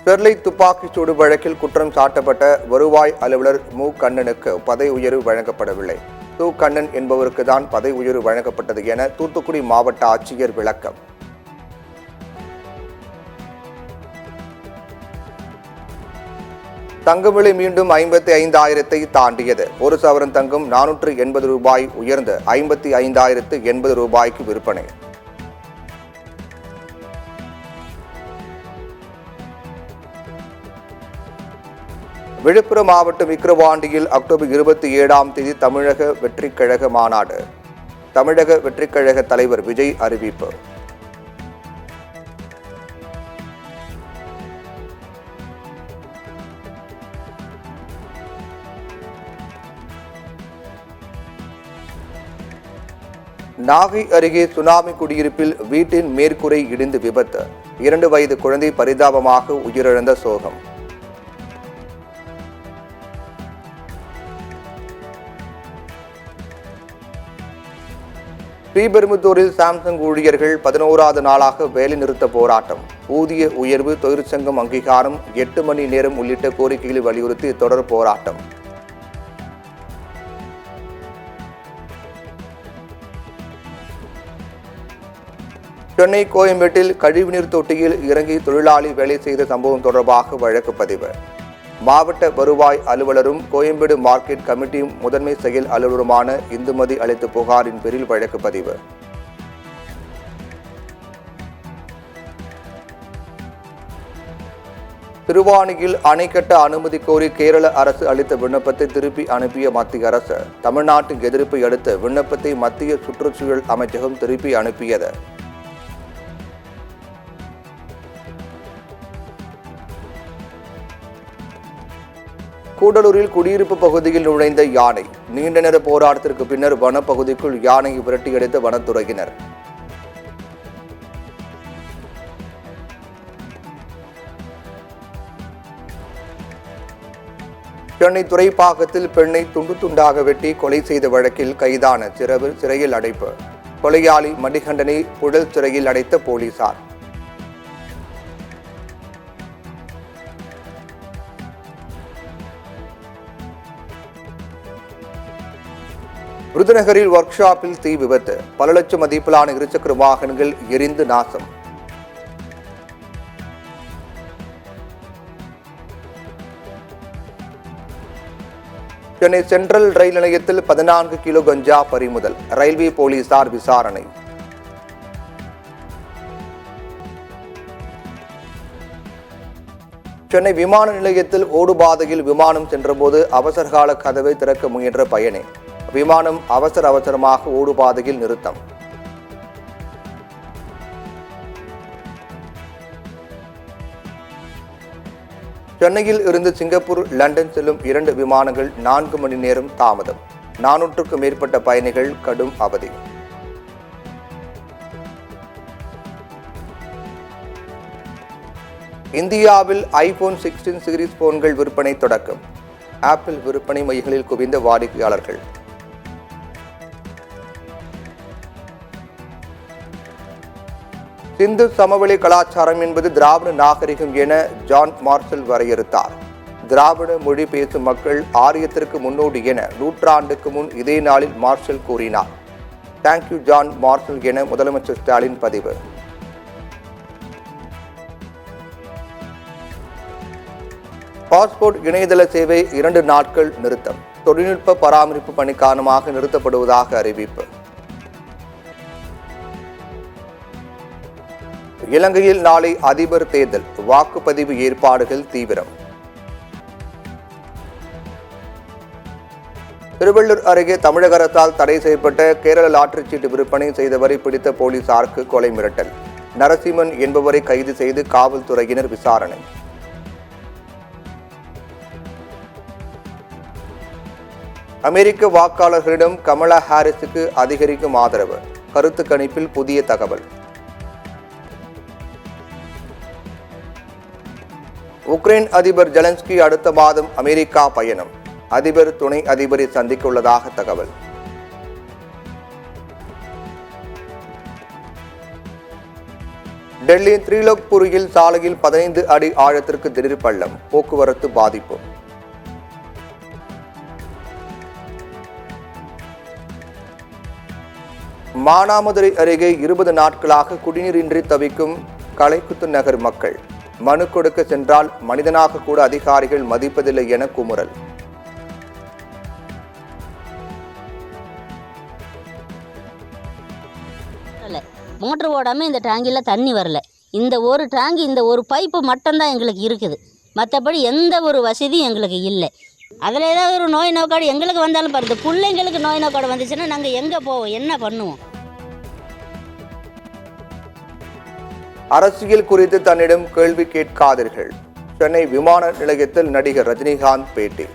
Sterlite துப்பாக்கிச் சூடு வழக்கில் குற்றம் சாட்டப்பட்ட வருவாய் அலுவலர் மு. கண்ணனுக்கு பதவி உயர்வு வழங்கப்படவில்லை. து. கண்ணன் என்பவருக்கு தான் பதவி உயர்வு வழங்கப்பட்டது என தூத்துக்குடி மாவட்ட ஆட்சியர் விளக்கம். தங்கம் விலை மீண்டும் 55,000 தாண்டியது. ஒரு சவரன் தங்கம் 480 ரூபாய் உயர்ந்து 55,080 ரூபாய்க்கு விற்பனை. விழுப்புரம் மாவட்டம் விக்கிரவாண்டியில் அக்டோபர் 27 தமிழக வெற்றிக் கழக மாநாடு. தமிழக வெற்றிக் கழக தலைவர் விஜய் அறிவிப்பு. நாகை அருகே சுனாமி குடியிருப்பில் வீட்டின் மேற்கூரை இடிந்து விபத்து. 2 வயது குழந்தை பரிதாபமாக உயிரிழந்த சோகம். ஸ்ரீபெரும்புதூரில் சாம்சங் ஊழியர்கள் 11வது நாளாக வேலைநிறுத்த போராட்டம். ஊதிய உயர்வு, தொழிற்சங்கம் அங்கீகாரம், 8 மணி நேரம் உள்ளிட்ட கோரிக்கைகளை வலியுறுத்தி தொடர் போராட்டம். சென்னை கோயம்பேட்டில் கழிவுநீர் தொட்டியில் இறங்கி தொழிலாளி வேலை செய்த சம்பவம் தொடர்பாக வழக்கு பதிவு. மாவட்ட வருவாய் அலுவலரும் கோயம்பேடு மார்க்கெட் கமிட்டி முதன்மை செயல் அலுவலருமான இந்துமதி அளித்த புகாரின் பேரில் வழக்கு பதிவு. திருவாணியில் அணை கட்ட அனுமதி கோரி கேரள அரசு அளித்த விண்ணப்பத்தை திருப்பி அனுப்பிய மத்திய அரசு. தமிழ்நாட்டின் எதிர்ப்பை அடுத்து விண்ணப்பத்தை மத்திய சுற்றுச்சூழல் அமைச்சகம் திருப்பி அனுப்பியது. கூடலூரில் குடியிருப்பு பகுதியில் நுழைந்த யானை. நீண்ட நேர போராட்டத்திற்கு பின்னர் வனப்பகுதிக்குள் யானையை விரட்டியடித்த வனத்துறையினர். சென்னை துறைப்பாக்கத்தில் பெண்ணை துண்டு துண்டாக வெட்டி கொலை செய்த வழக்கில் கைதான சிறையில் அடைப்பு. கொலையாளி மணிகண்டனை புழல் சிறையில் அடைத்த போலீசார். விருதுநகரில் ஒர்க் ஷாப்பில் தீ விபத்து. பல லட்சம் மதிப்பிலான இருசக்கர வாகனங்கள் எரிந்து நாசம். சென்னை சென்ட்ரல் ரயில் நிலையத்தில் 14 கிலோ கஞ்சா பறிமுதல். ரயில்வே போலீசார் விசாரணை. சென்னை விமான நிலையத்தில் ஓடுபாதையில் விமானம் சென்றபோது அவசரகால கதவை திறக்க முயன்ற பயணி. விமானம் அவசரமாக ஓடுபாதையில் நிறுத்தம். சென்னையில் இருந்து சிங்கப்பூர், லண்டன் செல்லும் 2 விமானங்கள் 4 மணி நேரம் தாமதம். 400க்கும் மேற்பட்ட பயணிகள் கடும் அவதி. இந்தியாவில் ஐபோன் 16 சீரிஸ் போன்கள் விற்பனை தொடக்கம். ஆப்பிள் விற்பனை மையங்களில் குவிந்த வாடிக்கையாளர்கள். சிந்து சமவெளி கலாச்சாரம் என்பது திராவிட நாகரிகம் என ஜான் மார்ஷல் வரையறுத்தார். திராவிட மொழி பேசும் மக்கள் ஆரியத்திற்கு முன்னோடி என நூற்றாண்டுக்கு முன் இதே நாளில் மார்ஷல் கூறினார். தேங்க்யூ ஜான் மார்ஷல் என முதலமைச்சர் ஸ்டாலின் பதிவு. பாஸ்போர்ட் இணையதள சேவை 2 நாட்கள் நிறுத்தம். தொழில்நுட்ப பராமரிப்பு பணி காரணமாக நிறுத்தப்படுவதாக அறிவிப்பு. இலங்கையில் நாளை அதிபர் தேர்தல். வாக்குப்பதிவு ஏற்பாடுகள் தீவிரம். திருவள்ளூர் அருகே தமிழக அரசால் தடை செய்யப்பட்ட கேரள லாட்டரி சீட்டு விற்பனை செய்தவரை பிடித்த போலீசாருக்கு கொலை மிரட்டல். நரசிம்மன் என்பவரை கைது செய்து காவல்துறையினர் விசாரணை. அமெரிக்க வாக்காளர்களிடம் கமலா ஹாரிஸுக்கு அதிகரிக்கும் ஆதரவு. கருத்து கணிப்பில் புதிய தகவல். உக்ரைன் அதிபர் ஜெலன்ஸ்கி அடுத்த மாதம் அமெரிக்கா பயணம். அதிபர் துணை அதிபரை சந்திக்க உள்ளதாக தகவல். டெல்லி திரிலோக்புரியில் சாலையில் 15 அடி ஆழத்திற்கு திடீர் பள்ளம், போக்குவரத்து பாதிப்பு. மானாமதுரை அருகே 20 நாட்களாக குடிநீரின்றி தவிக்கும் கலைக்குத்து நகர் மக்கள். மனு கொடுக்க சென்றால் மனிதனாக கூட அதிகாரிகள் மதிப்பதில்லை என குமுறல். மோட்டர் ஓடாமல் இந்த டேங்கியில் தண்ணி வரல. இந்த ஒரு டேங்கி, இந்த ஒரு பைப்பு மட்டும்தான் எங்களுக்கு இருக்குது. மற்றபடி எந்த ஒரு வசதியும் எங்களுக்கு இல்லை. அதில் ஏதாவது ஒரு நோய் நோக்காடு எங்களுக்கு வந்தாலும் பாருங்க, பிள்ளைங்களுக்கு நோய் நோக்காடு வந்துச்சுன்னா நாங்கள் எங்கே போவோம், என்ன பண்ணுவோம்? அரசியல் குறித்து தன்னிடம் கேள்வி கேட்காதீர்கள். சென்னை விமான நிலையத்தில் நடிகர் ரஜினிகாந்த் பேட்டி.